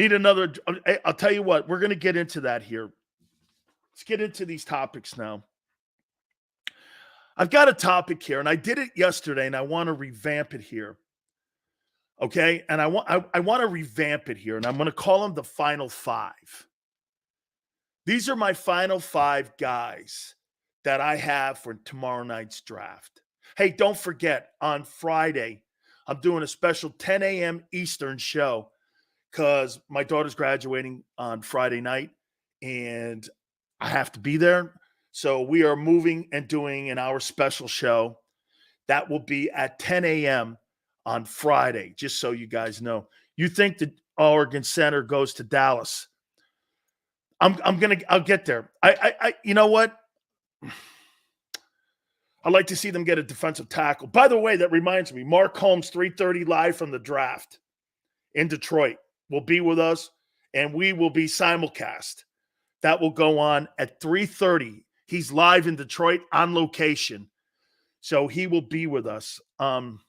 Need another. I'll tell you what, we're going to get into that here. Let's get into these topics now. I've got a topic here, and I did it yesterday, and I want to revamp it here. Okay? And I want to revamp it here, and I'm going to call them the final five. These are my final five guys that I have for tomorrow night's draft. Hey, don't forget, on Friday, I'm doing a special 10 a.m. Eastern show because my daughter's graduating on Friday night, and I have to be there. So we are moving and doing an hour special show. That will be at 10 a.m. on Friday, just so you guys know. You think the Oregon Center goes to Dallas. I'll get there. You know what? I'd like to see them get a defensive tackle. By the way, that reminds me, Mark Holmes, 3:30 live from the draft in Detroit, will be with us, and we will be simulcast. That will go on at 3:30. He's live in Detroit on location, so he will be with us. And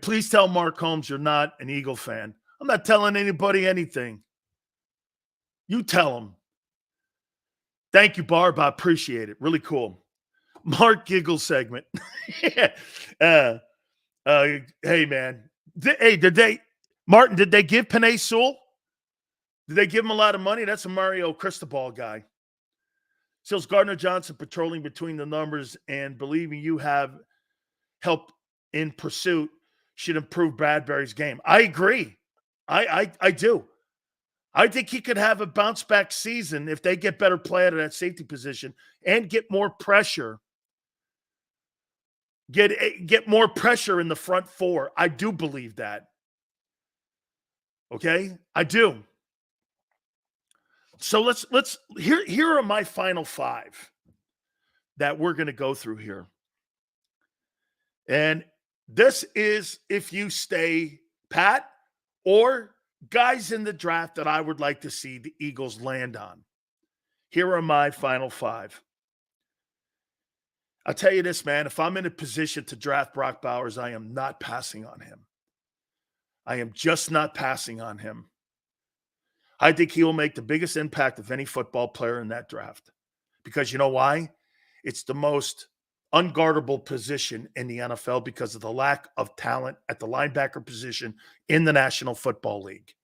please tell Mark Holmes you're not an Eagle fan. I'm not telling anybody anything. You tell him. Thank you, Barb. I appreciate it. Really cool. Mark Giggle segment. Hey, man. Martin, did they give Penei Sewell? Did they give him a lot of money? That's a Mario Cristobal guy. Sills Gardner Johnson patrolling between the numbers and believing you have help in pursuit should improve Bradbury's game. I agree. I do. I think he could have a bounce back season if they get better play out of that safety position and get more pressure. Get more pressure in the front four. I do believe that. Okay? I do. So let's here are my final five that we're going to go through here. And this is if you stay pat or guys in the draft that I would like to see the Eagles land on. Here are my final five. I'll tell you this, man. If I'm in a position to draft Brock Bowers, I am not passing on him. I am just not passing on him. I think he will make the biggest impact of any football player in that draft. Because you know why? It's the most unguardable position in the NFL because of the lack of talent at the linebacker position in the National Football League.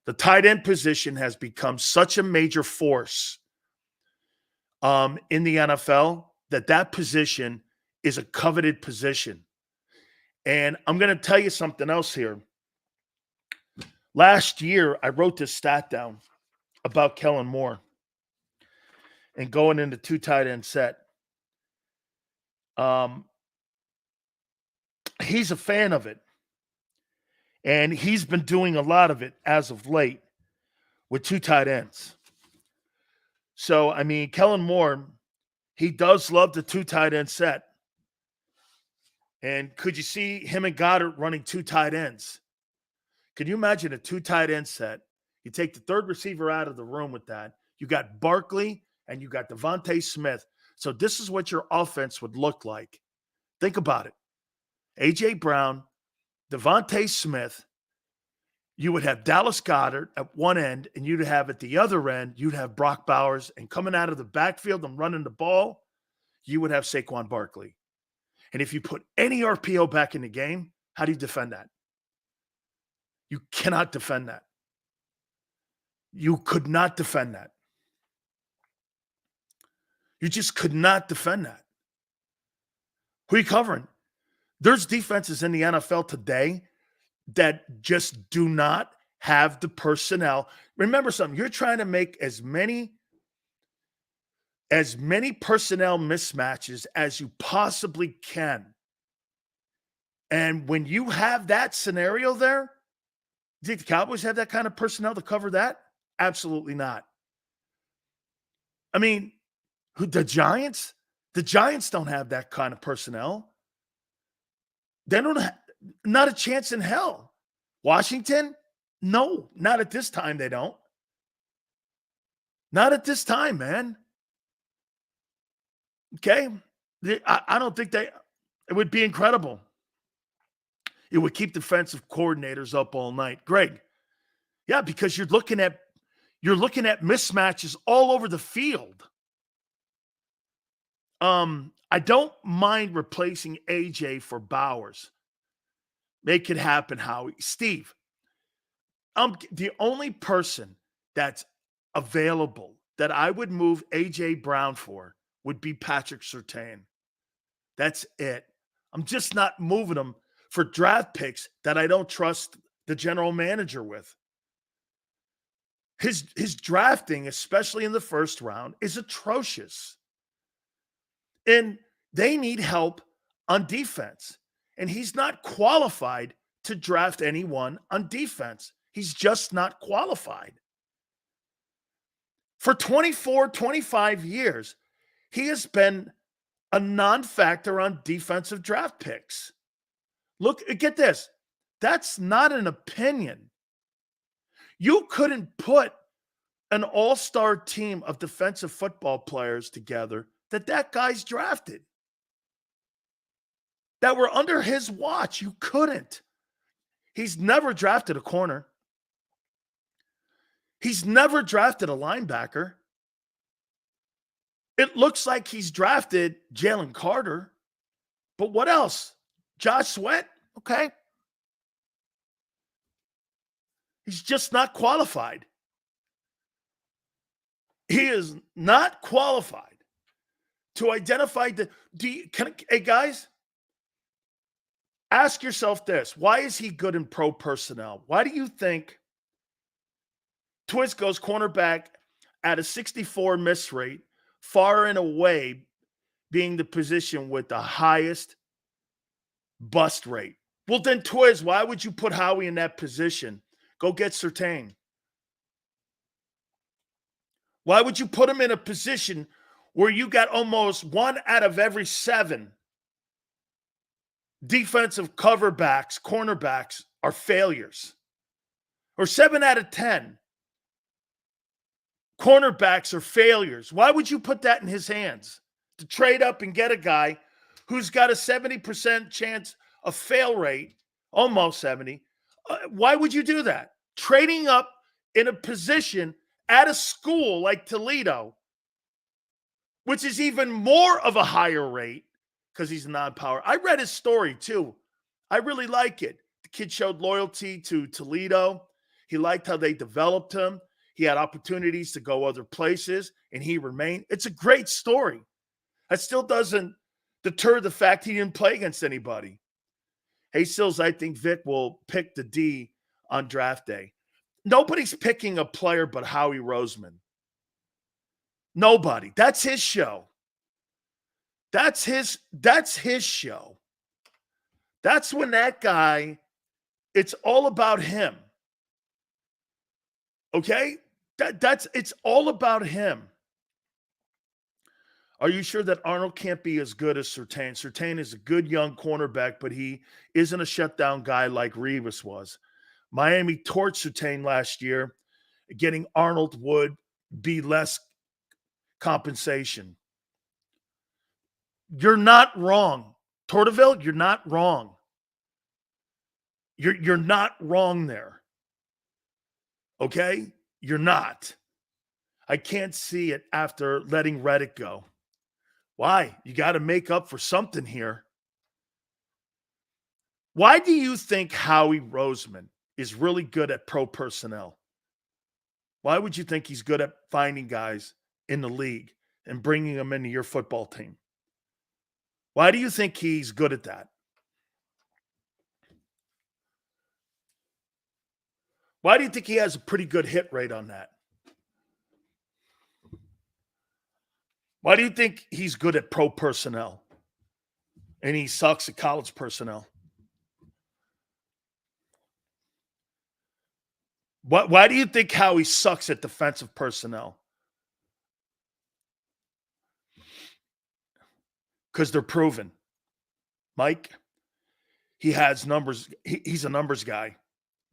The tight end position has become such a major force in the NFL that position is a coveted position. And I'm going to tell you something else here. Last year, I wrote this stat down about Kellen Moore and going into two tight end set. He's a fan of it. And he's been doing a lot of it as of late with two tight ends. So, I mean, Kellen Moore, he does love the two tight end set. And could you see him and Goddard running two tight ends? Can you imagine a two tight end set? You take the third receiver out of the room with that. You got Barkley and you got Devontae Smith. So this is what your offense would look like. Think about it. A.J. Brown, Devontae Smith, you would have Dallas Goedert at one end, and you'd have at the other end, you'd have Brock Bowers, and coming out of the backfield and running the ball, you would have Saquon Barkley. And if you put any RPO back in the game, how do you defend that? You cannot defend that. You could not defend that. You just could not defend that. Who are you covering? There's defenses in the NFL today that just do not have the personnel. Remember something, you're trying to make as many personnel mismatches as you possibly can. And when you have that scenario there, do you think the Cowboys have that kind of personnel to cover that? Absolutely not. I mean, the Giants? The Giants don't have that kind of personnel. They don't have, not a chance in hell. Washington? No, not at this time they don't. Not at this time, man. Okay? I don't think it would be incredible. It would keep defensive coordinators up all night. Greg, Yeah, because you're looking at mismatches all over the field. I don't mind replacing AJ for Bowers. Make it happen, Howie. Steve, the only person that's available that I would move AJ Brown for would be Patrick Surtain. That's it. I'm just not moving him for draft picks that I don't trust the general manager with. His drafting, especially in the first round, is atrocious. And they need help on defense. And he's not qualified to draft anyone on defense. He's just not qualified. For 24, 25 years, he has been a non-factor on defensive draft picks. Look, get this. That's not an opinion. You couldn't put an all-star team of defensive football players together that guy's drafted, that were under his watch. You couldn't. He's never drafted a corner. He's never drafted a linebacker. It looks like he's drafted Jalen Carter. But what else? Josh Sweat? Okay. He's just not qualified. He is not qualified to identify hey guys, ask yourself this. Why is he good in pro personnel? Why do you think Twiz goes cornerback at a 64 miss rate, far and away being the position with the highest bust rate? Well, then Twiz, why would you put Howie in that position? Go get Surtain. Why would you put him in a position where you got almost 1 out of every 7 defensive coverbacks, cornerbacks are failures? Or 7 out of 10 cornerbacks are failures. Why would you put that in his hands? To trade up and get a guy who's got a 70% chance of fail rate, almost 70. Why would you do that? Trading up in a position at a school like Toledo, which is even more of a higher rate because he's a non-power. I read his story too. I really like it. The kid showed loyalty to Toledo. He liked how they developed him. He had opportunities to go other places, and he remained. It's a great story. That still doesn't deter the fact he didn't play against anybody. Hey, Sills, I think Vic will pick the D on draft day. Nobody's picking a player but Howie Roseman. Nobody. That's his show. That's his show. That's when that guy, it's all about him. Okay? It's all about him. Are you sure that Arnold can't be as good as Surtain? Surtain is a good young cornerback, but he isn't a shutdown guy like Revis was. Miami torched Surtain last year. Getting Arnold would be less compensation. You're not wrong. Torteville, you're not wrong. You're not wrong there. Okay? You're not. I can't see it after letting Reddick go. Why? You got to make up for something here. Why do you think Howie Roseman is really good at pro personnel? Why would you think he's good at finding guys in the league and bringing them into your football team? Why do you think he's good at that? Why do you think he has a pretty good hit rate on that? Why do you think he's good at pro personnel and he sucks at college personnel? Why do you think Howie sucks at defensive personnel? Because they're proven. Mike, he has numbers. He's a numbers guy.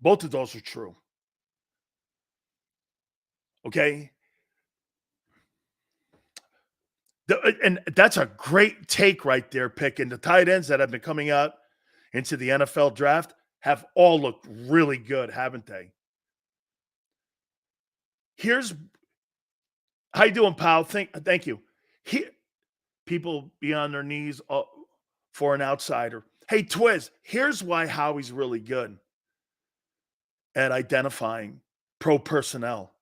Both of those are true. Okay? And that's a great take right there, Pick. And the tight ends that have been coming out into the NFL draft have all looked really good, haven't they? Here's how you doing, pal? Thank you. People be on their knees for an outsider. Hey, Twiz, here's why Howie's really good at identifying pro personnel.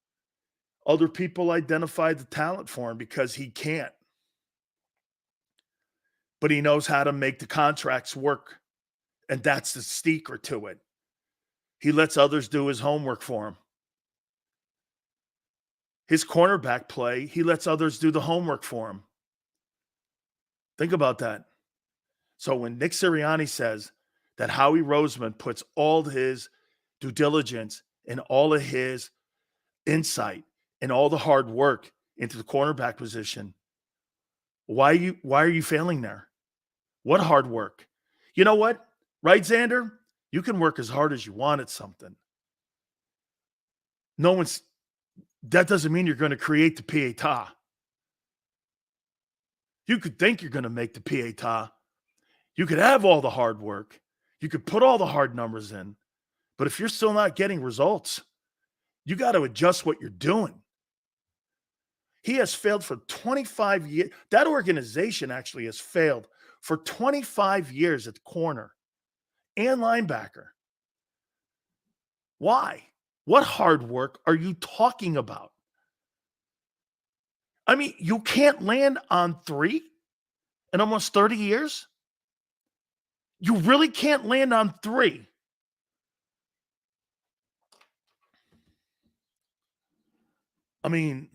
Other people identify the talent for him because he can't. But he knows how to make the contracts work. And that's the secret to it. He lets others do his homework for him. His cornerback play, he lets others do the homework for him. Think about that. So when Nick Sirianni says that Howie Roseman puts all his due diligence and all of his insight and all the hard work into the cornerback position, why are you failing there? What hard work? You know what? Right, Xander? You can work as hard as you want at something. That doesn't mean you're going to create the pietà. You could think you're going to make the pietà. You could have all the hard work. You could put all the hard numbers in. But if you're still not getting results, you got to adjust what you're doing. He has failed for 25 years. That organization actually has failed for 25 years at the corner and linebacker. Why? What hard work are you talking about? I mean, you can't land on 3 in almost 30 years? You really can't land on 3. I mean,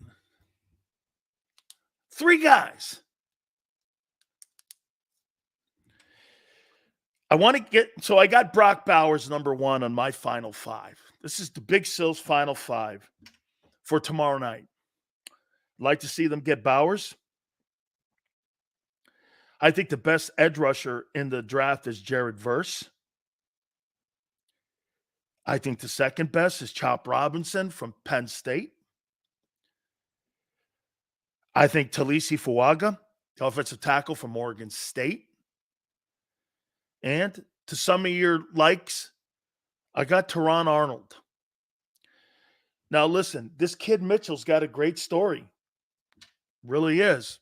3 guys. I got Brock Bowers number 1 on my final 5. This is the Big Sills final 5 for tomorrow night. I'd like to see them get Bowers. I think the best edge rusher in the draft is Jared Verse. I think the second best is Chop Robinson from Penn State. I think Talisi Fuaga, the offensive tackle from Oregon State. And to some of your likes, I got Teron Arnold. Now, listen, this kid Mitchell's got a great story. Really is.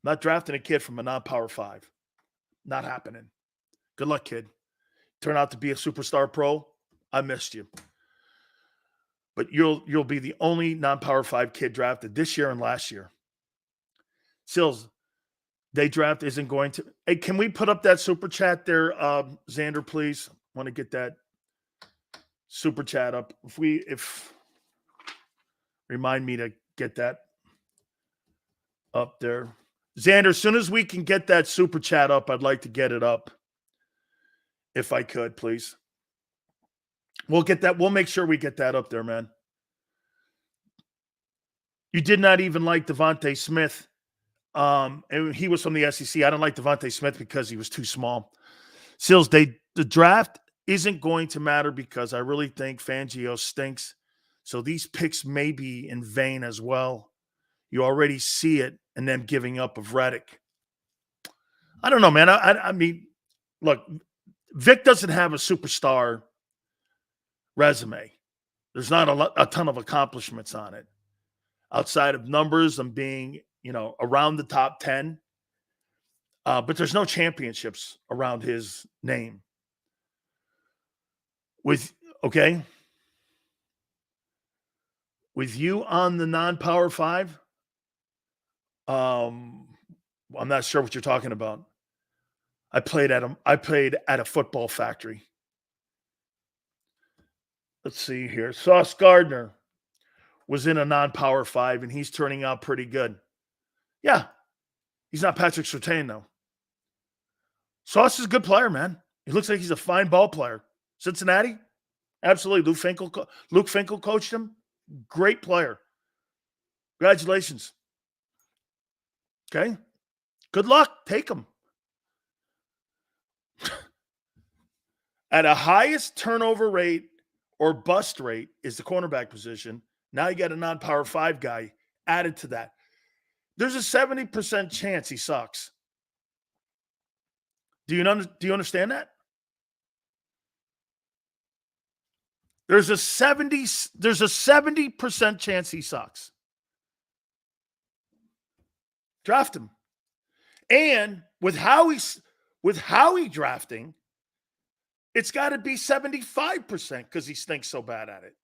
I'm not drafting a kid from a non-power 5. Not happening. Good luck, kid. Turn out to be a superstar pro. I missed you. But you'll be the only non-power 5 kid drafted this year and last year. Sills, day draft isn't going to. Hey, can we put up that super chat there, Xander, please? I want to get that super chat up. If remind me to get that up there. Xander, as soon as we can get that super chat up, I'd like to get it up. If I could, please. We'll get that. We'll make sure we get that up there, man. You did not even like Devontae Smith. And he was from the SEC. I don't like Devontae Smith because he was too small. Sills, the draft isn't going to matter because I really think Fangio stinks. So these picks may be in vain as well. You already see it and them giving up of Reddick. I don't know, man. I mean, look, Vic doesn't have a superstar resume. There's not a ton of accomplishments on it outside of numbers and being, around the top 10. But there's no championships around his name. With you on the non-power 5, I'm not sure what you're talking about. I played at a football factory. Let's see here. Sauce Gardner was in a non-power 5, and he's turning out pretty good. Yeah. He's not Patrick Surtain, though. Sauce is a good player, man. He looks like he's a fine ball player. Cincinnati? Absolutely. Luke Finkel coached him. Great player. Congratulations. Okay? Good luck. Take him. At a highest turnover rate or bust rate is the cornerback position. Now you got a non-power 5 guy added to that. There's a 70% chance he sucks. Do you understand that? There's a 70% chance he sucks. Draft him. And with Howie drafting, it's got to be 75% because he stinks so bad at it.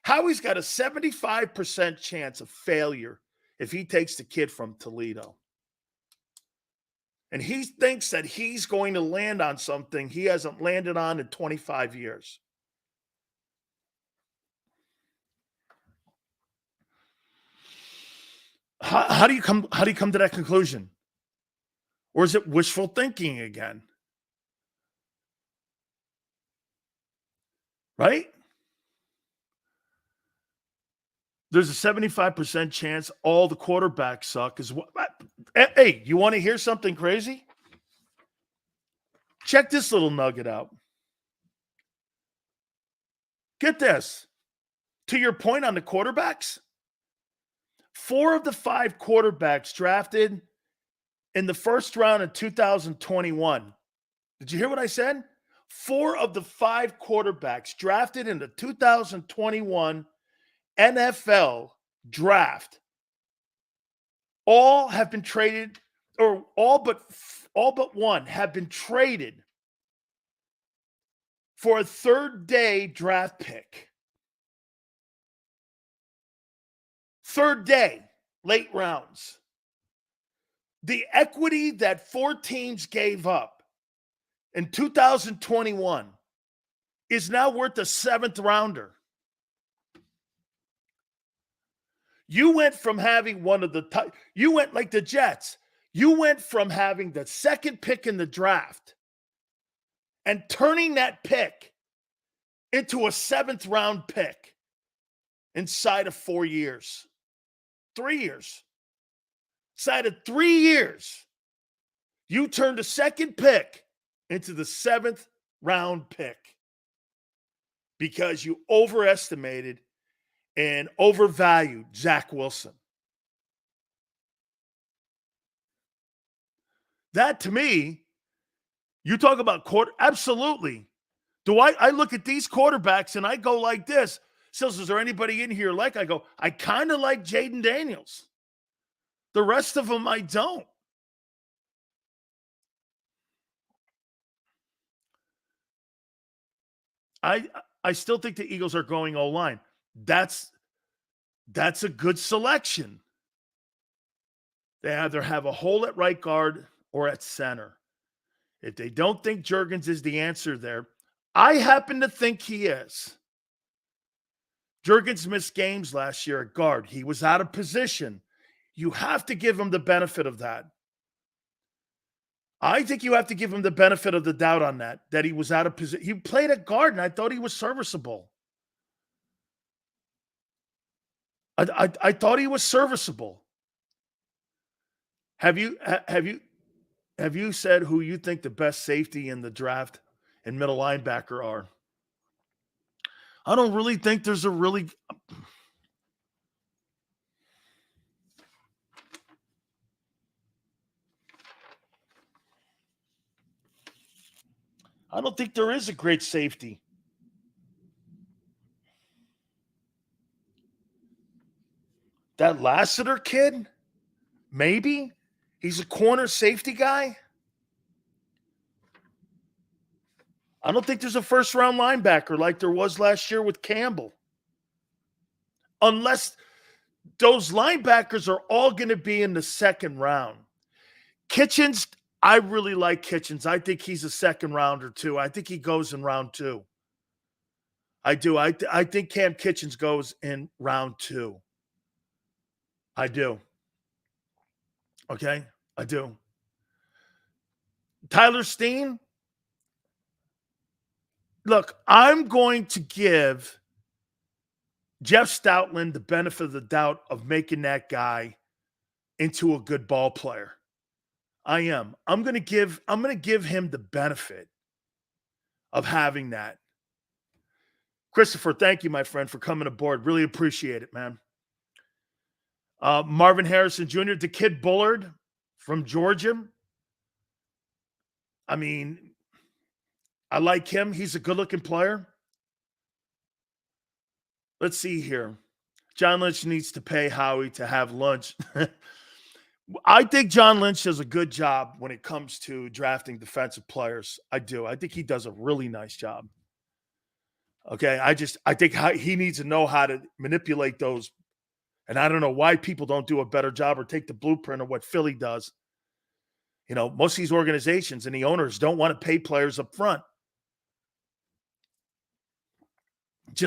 Howie's got a 75% chance of failure if he takes the kid from Toledo. And he thinks that he's going to land on something he hasn't landed on in 25 years. How do you come to that conclusion? Or is it wishful thinking again? Right? There's a 75% chance all the quarterbacks suck. Hey, you want to hear something crazy? Check this little nugget out. Get this. To your point on the quarterbacks, 4 of the 5 quarterbacks drafted in the first round of 2021. Did you hear what I said? 4 of the 5 quarterbacks drafted in the 2021 NFL draft all have been traded, or all but one have been traded for a third-day draft pick. Third day, late rounds. The equity that 4 teams gave up in 2021 is now worth a 7th rounder. You went from having you went like the Jets. You went from having the 2nd pick in the draft and turning that pick into a 7th round pick inside of 4 years. 3 years. Inside of 3 years, you turned a 2nd pick into the 7th round pick because you overestimated and overvalued Zach Wilson. That, to me, you talk about absolutely. I look at these quarterbacks and I go like this. Says, is there anybody in here like? I go, I kind of like Jaden Daniels. The rest of them, I don't. I still think the Eagles are going O-line. That's a good selection. They either have a hole at right guard or at center. If they don't think Juergens is the answer there, I happen to think he is. Juergens missed games last year at guard. He was out of position. You have to give him the benefit of that. I think you have to give him the benefit of the doubt on that he was out of position. He played at guard, and I thought he was serviceable. I thought he was serviceable. Have you said who you think the best safety in the draft and middle linebacker are? I don't really think there's a really. I don't think there is a great safety. That Lassiter kid, maybe. He's a corner safety guy. I don't think there's a first-round linebacker like there was last year with Campbell. Unless those linebackers are all going to be in the 2nd round. Kitchens, I really like Kitchens. I think he's a 2nd rounder too. I think he goes in round 2. I do. I think Cam Kitchens goes in round 2. I do. Okay? I do. Tyler Steen. Look, I'm going to give Jeff Stoutland the benefit of the doubt of making that guy into a good ball player. I am. I'm going to give him the benefit of having that. Christopher, thank you, my friend, for coming aboard. Really appreciate it, man. Marvin Harrison Jr., the kid Bullard from Georgia. I mean, I like him. He's a good-looking player. Let's see here. John Lynch needs to pay Howie to have lunch. I think John Lynch does a good job when it comes to drafting defensive players. I do. I think he does a really nice job. Okay. I think he needs to know how to manipulate those. And I don't know why people don't do a better job or take the blueprint of what Philly does. You know, most of these organizations and the owners don't want to pay players up front. At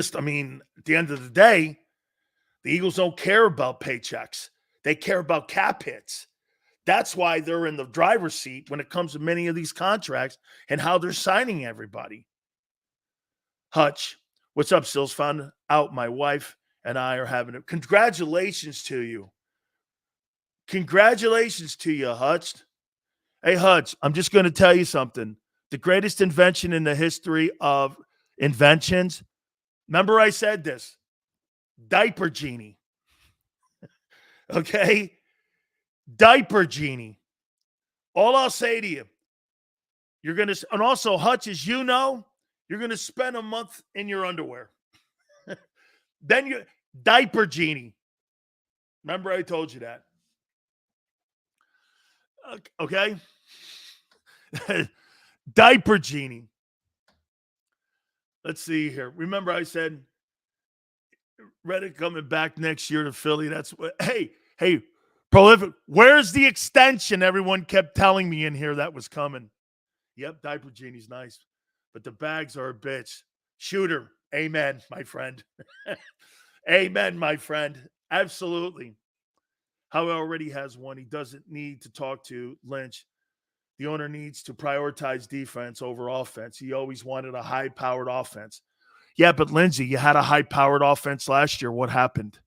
the end of the day, the Eagles don't care about paychecks. They care about cap hits. That's why they're in the driver's seat when it comes to many of these contracts and how they're signing everybody. Hutch, what's up, Sills? Found out my wife and I are having it. Congratulations to you. Congratulations to you, Hutch. Hey, Hutch, I'm just going to tell you something. The greatest invention in the history of inventions, remember I said this, diaper genie. Okay? Diaper genie. All I'll say to you, you're going to, and also Hutch, as you know, you're going to spend a month in your underwear. Then you, diaper genie. Remember I told you that. Okay? Diaper genie. Let's see here. Remember I said Reddick coming back next year to Philly. That's what, hey, Prolific, where's the extension? Everyone kept telling me in here that was coming. Yep, diaper genie's nice, but the bags are a bitch. Shooter, amen, my friend. Amen, my friend. Absolutely. Howie already has one. He doesn't need to talk to Lynch. The owner needs to prioritize defense over offense. He always wanted a high-powered offense. Yeah, but Lindsay, you had a high-powered offense last year. What happened?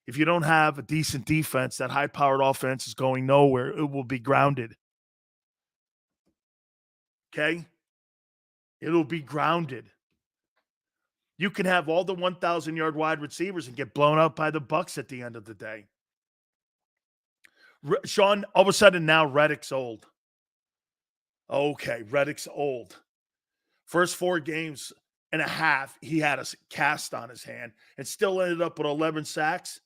If you don't have a decent defense, that high-powered offense is going nowhere. It will be grounded. Okay? It'll be grounded. You can have all the 1,000-yard wide receivers and get blown out by the Bucs at the end of the day. Sean, all of a sudden now Reddick's old. Okay, Reddick's old. First 4 games and a half, he had a cast on his hand and still ended up with 11 sacks.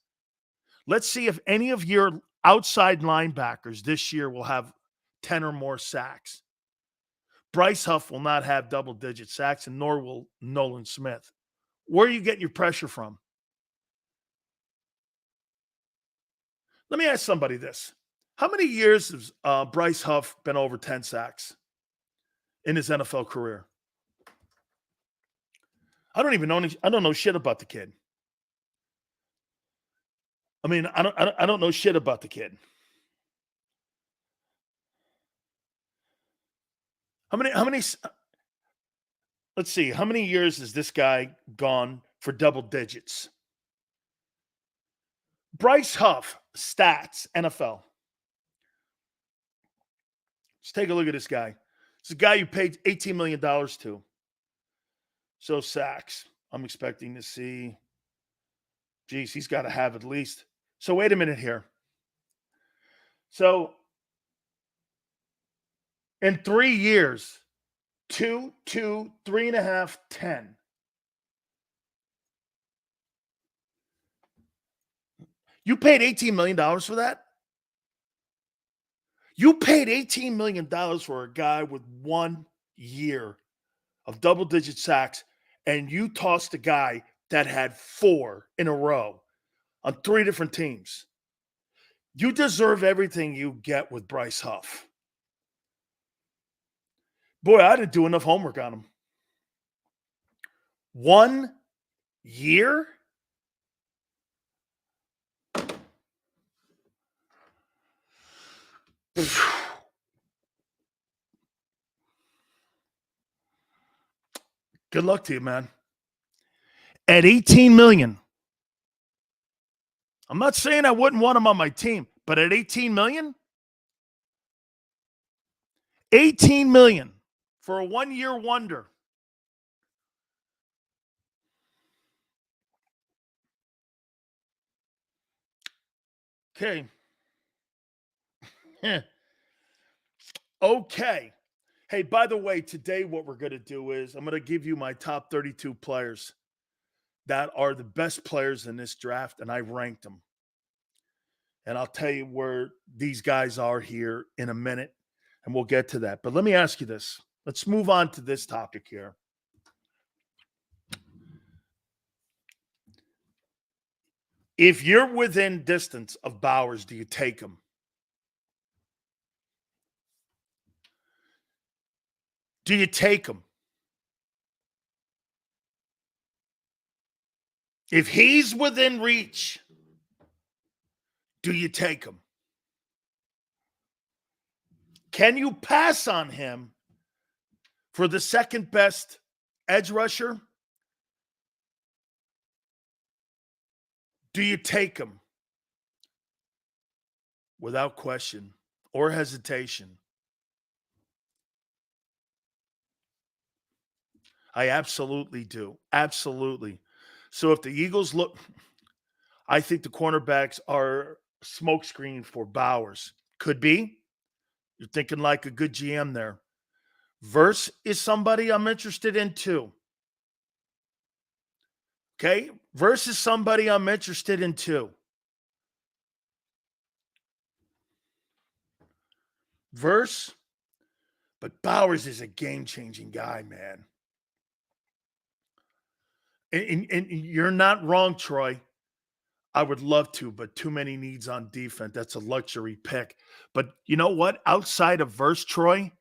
Let's see if any of your outside linebackers this year will have 10 or more sacks. Bryce Huff will not have double-digit sacks, and nor will Nolan Smith. Where are you getting your pressure from? Let me ask somebody this. How many years has Bryce Huff been over 10 sacks in his NFL career? I don't know shit about the kid. I don't know shit about the kid. How many let's see, how many years has this guy gone for double digits? Bryce Huff, stats, NFL. Let's take a look at this guy. It's a guy you paid $18 million to. So sacks. I'm expecting to see. Geez, he's got to have at least. So wait a minute here. So in 3 years, 2, 2, 3.5, 10. You paid $18 million for that? You paid $18 million for a guy with 1 year of double-digit sacks, and you tossed a guy that had 4 in a row on 3 different teams. You deserve everything you get with Bryce Huff. Boy, I didn't do enough homework on him. 1 year? Good luck to you, man. At $18 million. I'm not saying I wouldn't want him on my team, but at $18 million? $18 million for a 1-year wonder. Okay. Okay. Hey, by the way, today what we're going to do is I'm going to give you my top 32 players that are the best players in this draft, and I ranked them. And I'll tell you where these guys are here in a minute, and we'll get to that. But let me ask you this. Let's move on to this topic here. If you're within distance of Bowers, do you take him? Do you take him? If he's within reach, do you take him? Can you pass on him for the second best edge rusher? Do you take him? Without question or hesitation. I absolutely do. Absolutely. So if the Eagles look, I think the cornerbacks are smokescreen for Bowers. Could be. You're thinking like a good GM there. Verse is somebody I'm interested in too. Okay? Verse is somebody I'm interested in too. Verse, but Bowers is a game-changing guy, man. And you're not wrong, Troy. I would love to, but too many needs on defense. That's a luxury pick. But you know what? Outside of Verse, Troy,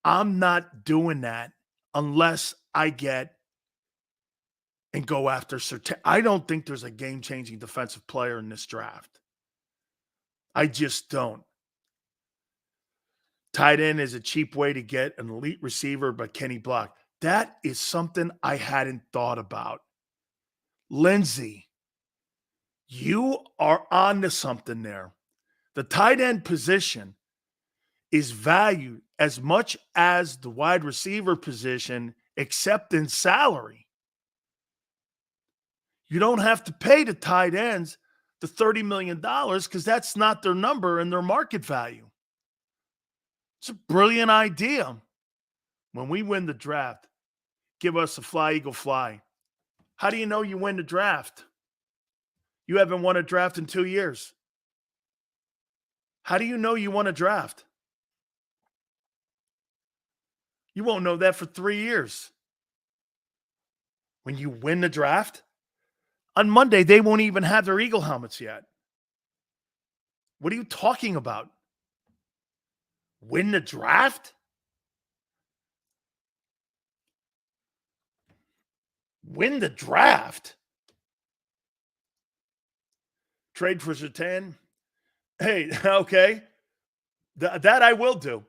I'm not doing that unless I get and go after certain. I don't think there's a game-changing defensive player in this draft. I just don't. Tight end is a cheap way to get an elite receiver, but can he block? That is something I hadn't thought about. Lindsay, you are on to something there. The tight end position is valued as much as the wide receiver position, except in salary. You don't have to pay the tight ends the $30 million because that's not their number and their market value. It's a brilliant idea. When we win the draft, give us a fly, eagle, fly. How do you know you win the draft? You haven't won a draft in 2 years. How do you know you won a draft? You won't know that for 3 years. When you win the draft, on Monday, they won't even have their Eagle helmets yet. What are you talking about? Win the draft? Win the draft? Trade for Surtain? Hey, okay. That I will do.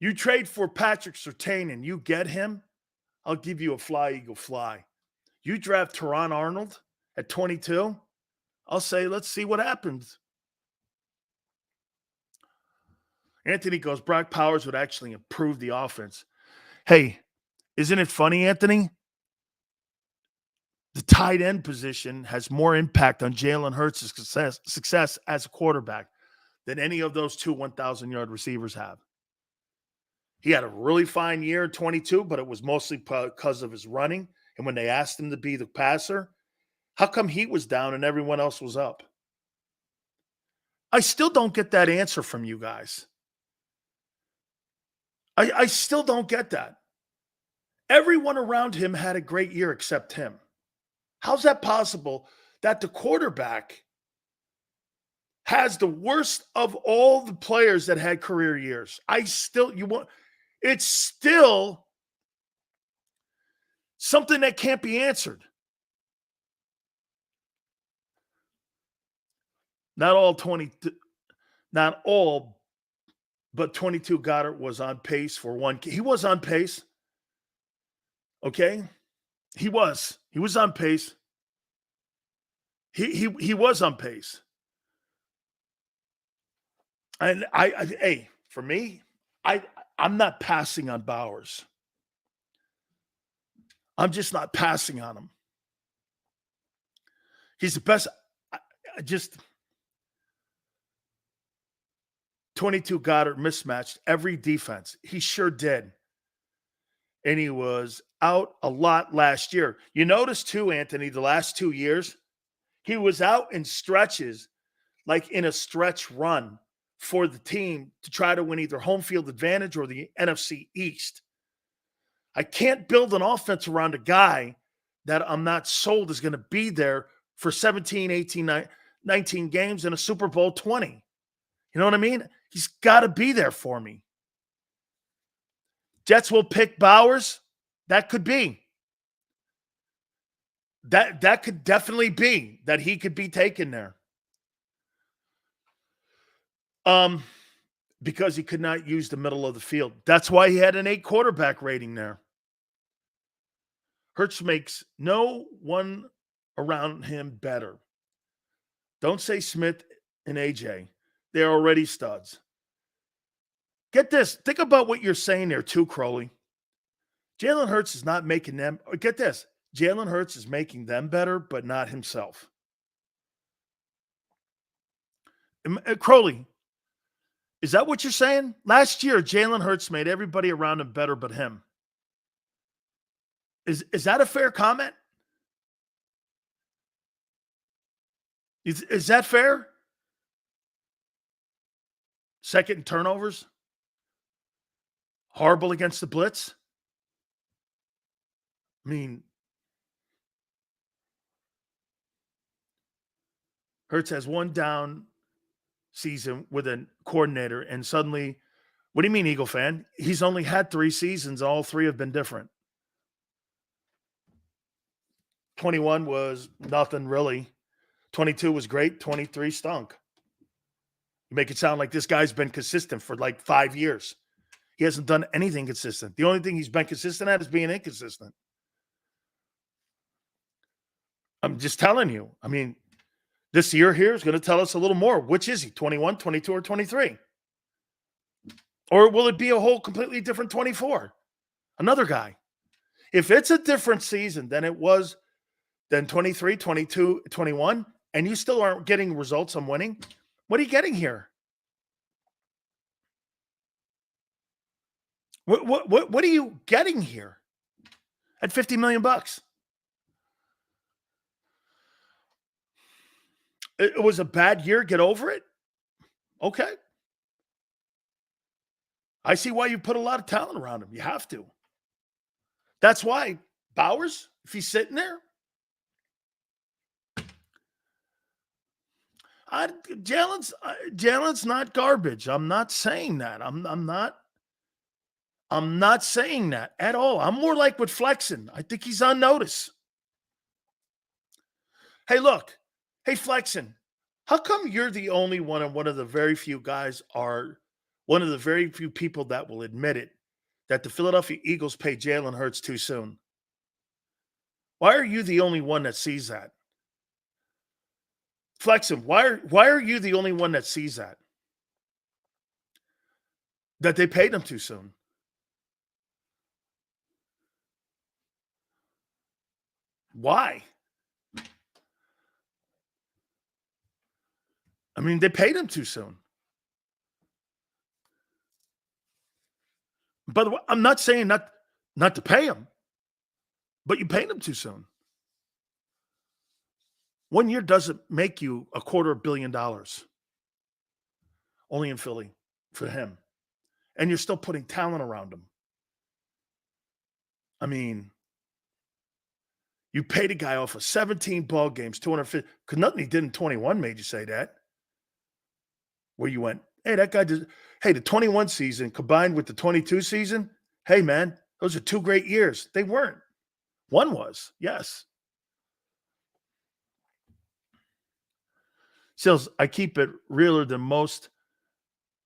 You trade for Patrick Surtain and you get him, I'll give you a fly, eagle, fly. You draft Teron Arnold at 22, I'll say, let's see what happens. Anthony goes, Brock Powers would actually improve the offense. Hey, isn't it funny, Anthony? The tight end position has more impact on Jalen Hurts' success as a quarterback than any of those two 1,000-yard receivers have. He had a really fine year in 22, but it was mostly because of his running. And when they asked him to be the passer, how come he was down and everyone else was up? I still don't get that answer from you guys. I still don't get that. Everyone around him had a great year except him. How's that possible that the quarterback has the worst of all the players that had career years? It's still something that can't be answered. Not all, but 22 Goddard was on pace for one. He was on pace. Okay? He was on pace. He was on pace. And hey, for me, I'm not passing on Bowers. I'm just not passing on him. He's the best. 22 Goddard mismatched every defense. He sure did. And he was out a lot last year. You notice too, Anthony, the last 2 years, he was out in stretches, like in a stretch run for the team to try to win either home field advantage or the NFC East. I can't build an offense around a guy that I'm not sold is going to be there for 17, 18, 19 games in a Super Bowl 20. You know what I mean? He's got to be there for me. Jets will pick Bowers. That could be. That could definitely be that he could be taken there. Because he could not use the middle of the field. That's why he had an 8 quarterback rating there. Hurts makes no one around him better. Don't say Smith and AJ. They're already studs. Get this. Think about what you're saying there too, Crowley. Jalen Hurts is not making them. Get this. Jalen Hurts is making them better, but not himself. Crowley, is that what you're saying? Last year, Jalen Hurts made everybody around him better but him. Is that a fair comment? Is that fair? Second in turnovers? Horrible against the blitz? I mean, Hurts has one down season with a coordinator, and suddenly, what do you mean, Eagle fan? He's only had 3 seasons. All 3 have been different. 21 was nothing really. 22 was great. 23 stunk. You make it sound like this guy's been consistent for like 5 years. He hasn't done anything consistent. The only thing he's been consistent at is being inconsistent. I'm just telling you. I mean, this year here is going to tell us a little more. Which is he, 21, 22, or 23? Or will it be a whole completely different 24? Another guy. If it's a different season than it was than 23, 22, 21, and you still aren't getting results on winning, what are you getting here? What are you getting here at $50 million? It was a bad year. Get over it. Okay. I see why you put a lot of talent around him. You have to. That's why Bowers, if he's sitting there, Jalen's not garbage. I'm not saying that. I'm not saying that at all. I'm more like with Flexen. I think he's on notice. Hey, look. Hey, Flexen, how come you're the only one and one of the very few guys are one of the very few people that will admit it, that the Philadelphia Eagles paid Jalen Hurts too soon? Why are you the only one that sees that? Flexen, why are you the only one that sees that? That they paid him too soon? Why? I mean, they paid him too soon. By the way, I'm not saying not to pay him, but you paid him too soon. 1 year doesn't make you $250 million. Only in Philly for him. And you're still putting talent around him. I mean, you paid a guy off of 17 ball games, 250, because nothing he did in 21 made you say that. Where you went, hey, that guy did. Hey, the 21 season combined with the 22 season, hey, man, those are 2 great years. They weren't. One was, yes. Sills, I keep it realer than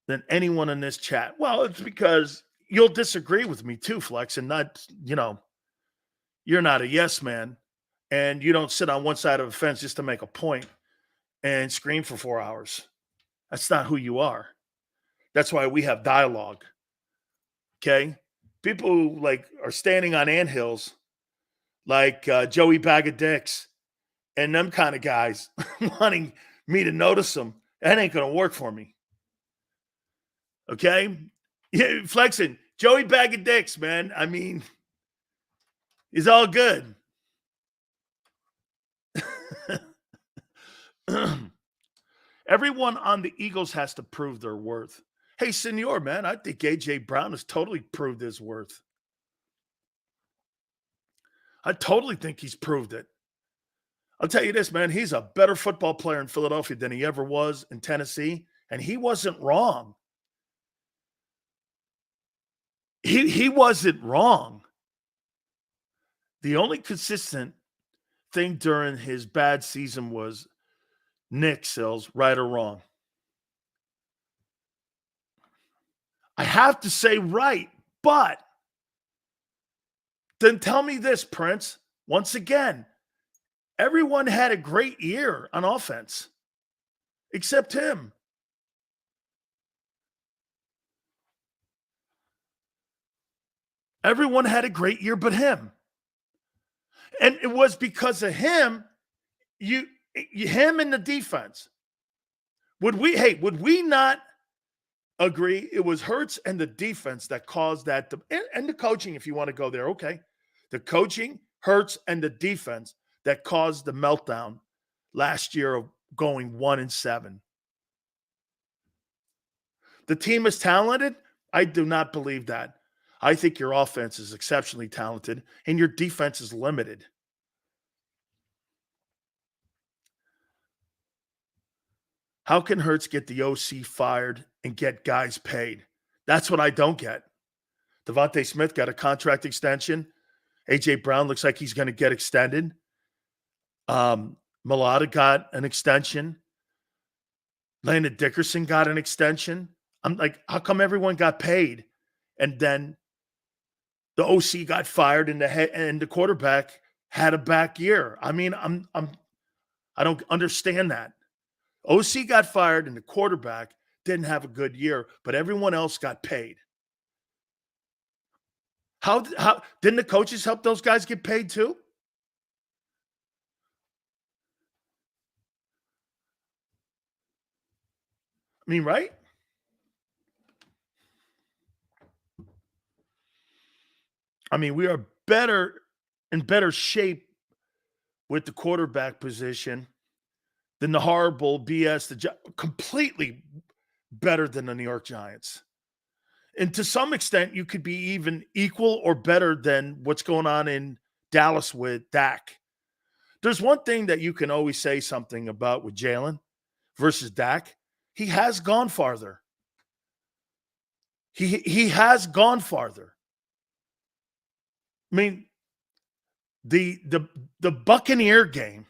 than anyone in this chat. Well, it's because you'll disagree with me too, Flex, and not, you're not a yes man, and you don't sit on one side of a fence just to make a point and scream for 4 hours. That's not who you are. That's why we have dialogue. Okay? People who are standing on anthills like Joey Bag of Dicks and them kind of guys wanting me to notice them, that ain't going to work for me. Okay? Yeah, Flexing. Joey Bag of Dicks, man. I mean, He's all good. Everyone on the Eagles has to prove their worth. Hey, Senor, man, I think A.J. Brown has totally proved his worth. I totally think he's proved it. I'll tell you this, man, he's a better football player in Philadelphia than he ever was in Tennessee, and he wasn't wrong. He wasn't wrong. The only consistent thing during his bad season was Nick Sills, right or wrong. I have to say right, but then tell me this, Prince. Once again, everyone had a great year on offense, except him. Everyone had a great year but him. And it was because of him, him and the defense. Would we not agree it was Hurts and the defense that caused that, and the coaching, if you want to go there, okay. The coaching, Hurts, and the defense that caused the meltdown last year of going 1-7. The team is talented? I do not believe that. I think your offense is exceptionally talented and your defense is limited. How can Hurts get the OC fired and get guys paid? That's what I don't get. Devontae Smith got a contract extension. A.J. Brown looks like he's going to get extended. Mulata got an extension. Landon Dickerson got an extension. I'm like, how come everyone got paid? And then the OC got fired and the quarterback had a back year. I mean, I don't understand that. OC got fired and the quarterback didn't have a good year, but everyone else got paid. How didn't the coaches help those guys get paid too? I mean, right? I mean, we are in better shape with the quarterback position than the horrible BS, completely better than the New York Giants. And to some extent, you could be even equal or better than what's going on in Dallas with Dak. There's one thing that you can always say something about with Jalen versus Dak. He has gone farther. He has gone farther. I mean, the Buccaneer game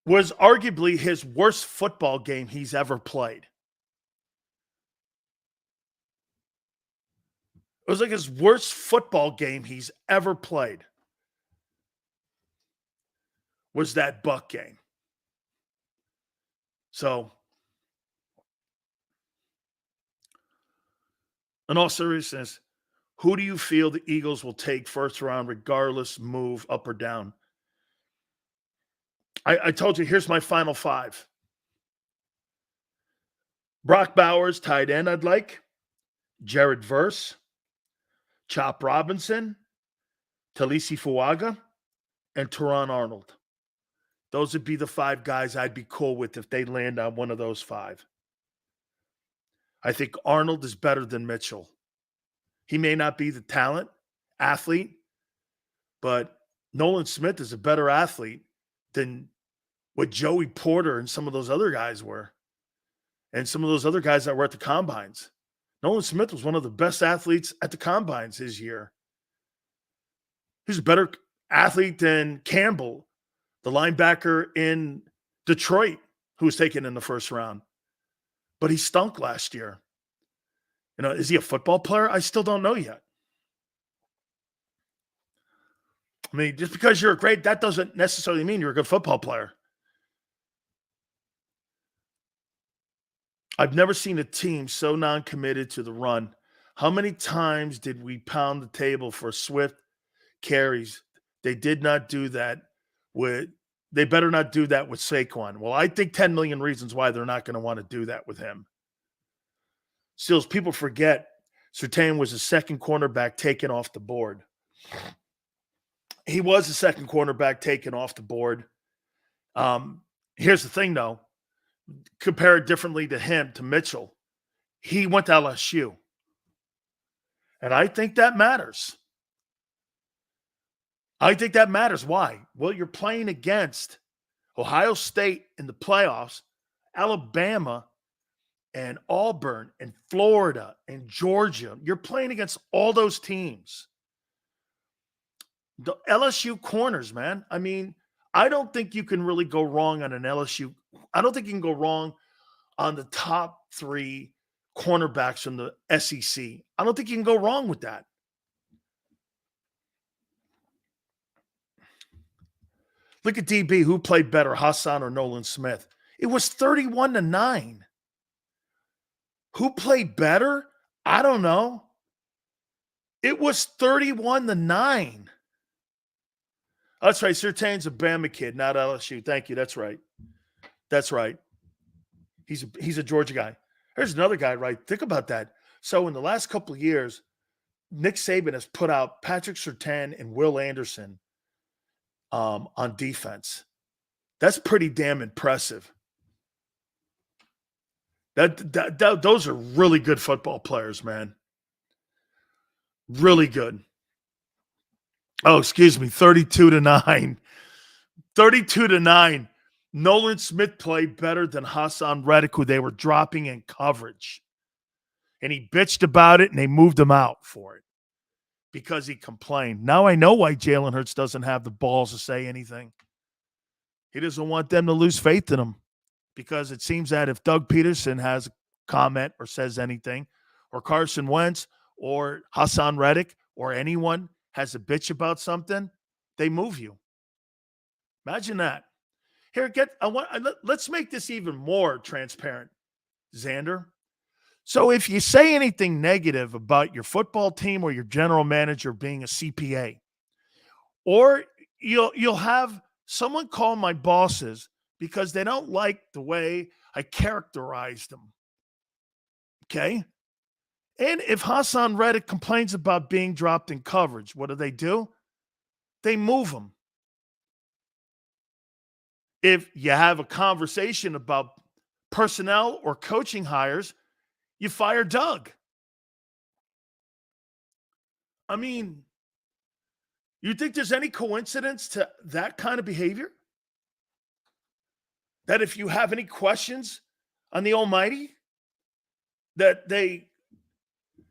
was arguably his worst football game he's ever played. It was like his worst football game he's ever played was that Buck game. So, in all seriousness, who do you feel the Eagles will take first round, regardless move up or down? I told you, here's my final five. Brock Bowers, tight end, I'd like. Jared Verse, Chop Robinson, Talisi Fuaga, and Teron Arnold. Those would be the five guys I'd be cool with if they land on one of those five. I think Arnold is better than Mitchell. He may not be the talent, athlete, but Nolan Smith is a better athlete than what Joey Porter and some of those other guys were, and some of those other guys that were at the combines. Nolan Smith was one of the best athletes at the combines his year. He's a better athlete than Campbell, the linebacker in Detroit, who was taken in the first round. But he stunk last year. You know, is he a football player? I still don't know yet. I mean, just because you're great, that doesn't necessarily mean you're a good football player. I've never seen a team so non-committed to the run. How many times did we pound the table for Swift carries? They did not do that they better not do that with Saquon. Well, I think 10 million reasons why they're not going to want to do that with him. Still, people forget Surtain was the second cornerback taken off the board. He was the second cornerback taken off the board. Here's the thing, though. Compare it differently to him, to Mitchell. He went to LSU. And I think that matters. I think that matters. Why? Well, you're playing against Ohio State in the playoffs, Alabama, and Auburn, and Florida, and Georgia. You're playing against all those teams. The LSU corners, man. I mean, I don't think you can really go wrong on an LSU. I don't think you can go wrong on the top 3 cornerbacks from the SEC. I don't think you can go wrong with that. Look at DB, who played better, Hassan or Nolan Smith. It was 31-9. Who played better? I don't know. It was 31-9. That's right. Surtain's a Bama kid, not LSU. Thank you. That's right. That's right. He's a Georgia guy. Here's another guy, right? Think about that. So in the last couple of years, Nick Saban has put out Patrick Surtain and Will Anderson on defense. That's pretty damn impressive. Those are really good football players, man. Really good. Oh, excuse me, 32-9. 32-9. Nolan Smith played better than Hassan Reddick, who they were dropping in coverage. And he bitched about it, and they moved him out for it because he complained. Now I know why Jalen Hurts doesn't have the balls to say anything. He doesn't want them to lose faith in him, because it seems that if Doug Peterson has a comment or says anything, or Carson Wentz or Hassan Reddick or anyone has a bitch about something, they move you. Imagine that. Here, let's make this even more transparent, Xander. So if you say anything negative about your football team or your general manager being a CPA, or you'll have someone call my bosses because they don't like the way I characterized them. Okay? And if Hassan Reddick complains about being dropped in coverage, what do? They move him. If you have a conversation about personnel or coaching hires, you fire Doug. I mean, you think there's any coincidence to that kind of behavior? That if you have any questions on the Almighty, that they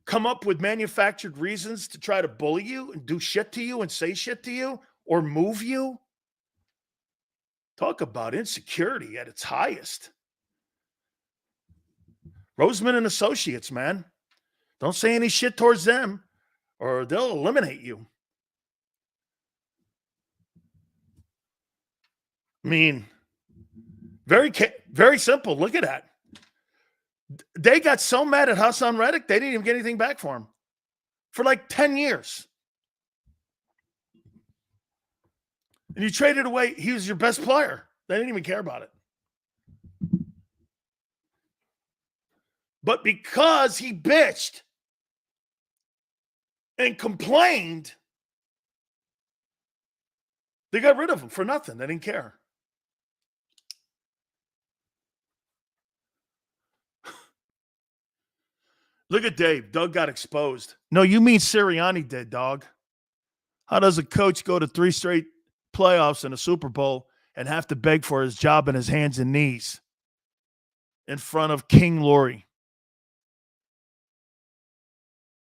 come up with manufactured reasons to try to bully you and do shit to you and say shit to you or move you? Talk about insecurity at its highest. Roseman and Associates, man. Don't say any shit towards them or they'll eliminate you. I mean, very simple. Look at that. They got so mad at Hassan Reddick, they didn't even get anything back for him for like 10 years. And you traded away, he was your best player. They didn't even care about it. But because he bitched and complained, they got rid of him for nothing. They didn't care. Look at Dave. Doug got exposed. No, you mean Sirianni did, dog. How does a coach go to 3 straight playoffs and a Super Bowl and have to beg for his job on his hands and knees in front of King Laurie?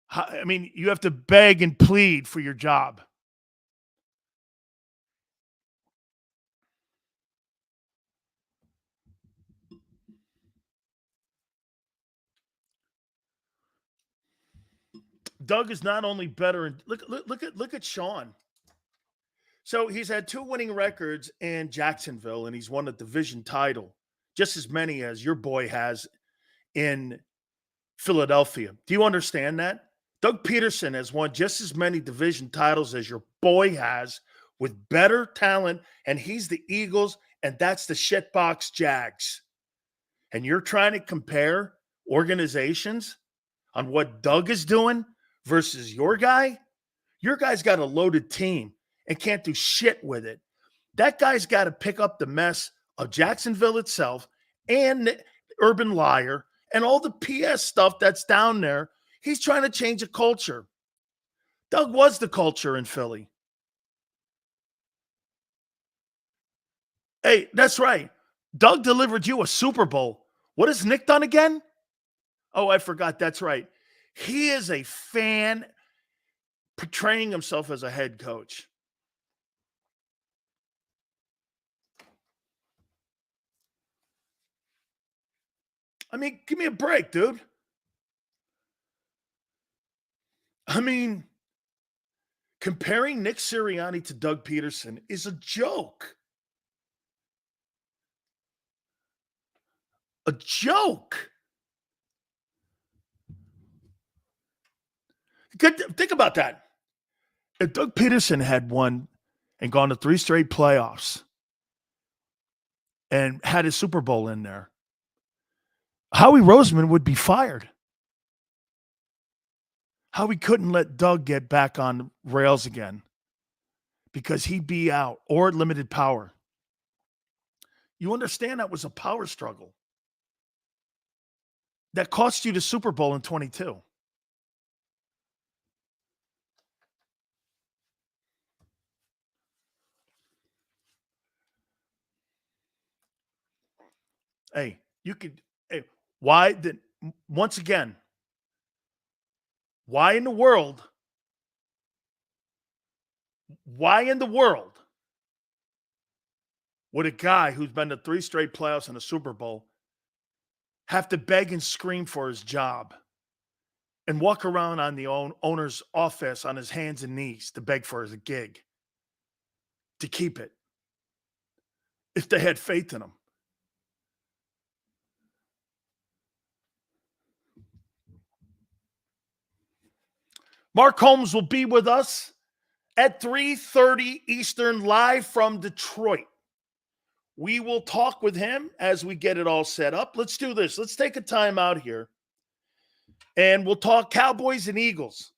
I mean, you have to beg and plead for your job. Doug is not only better, and look at Sean. So he's had 2 winning records in Jacksonville, and he's won a division title, just as many as your boy has in Philadelphia. Do you understand that? Doug Peterson has won just as many division titles as your boy has, with better talent, and he's the Eagles, and that's the shitbox Jags. And you're trying to compare organizations on what Doug is doing versus your guy? Your guy's got a loaded team, and can't do shit with it. That guy's got to pick up the mess of Jacksonville itself and Urban Liar and all the PS stuff that's down there. He's trying to change a culture. Doug was the culture in Philly. Hey, that's right. Doug delivered you a Super Bowl. What has Nick done again? Oh, I forgot. That's right. He is a fan portraying himself as a head coach. I mean, give me a break, dude. I mean, comparing Nick Sirianni to Doug Peterson is a joke. A joke. Think about that. If Doug Peterson had won and gone to 3 straight playoffs and had his Super Bowl in there, Howie Roseman would be fired. Howie couldn't let Doug get back on rails again because he'd be out or limited power. You understand that was a power struggle that cost you the Super Bowl in 22. Hey, you could, hey, why did, once again, why in the world would a guy who's been to 3 straight playoffs and a Super Bowl have to beg and scream for his job and walk around on the owner's office on his hands and knees to beg for his gig, to keep it, if they had faith in him? Mark Holmes will be with us at 3:30 Eastern, live from Detroit. We will talk with him as we get it all set up. Let's do this. Let's take a time out here, and we'll talk Cowboys and Eagles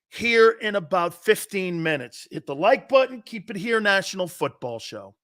here in about 15 minutes. Hit the like button. Keep it here, National Football Show.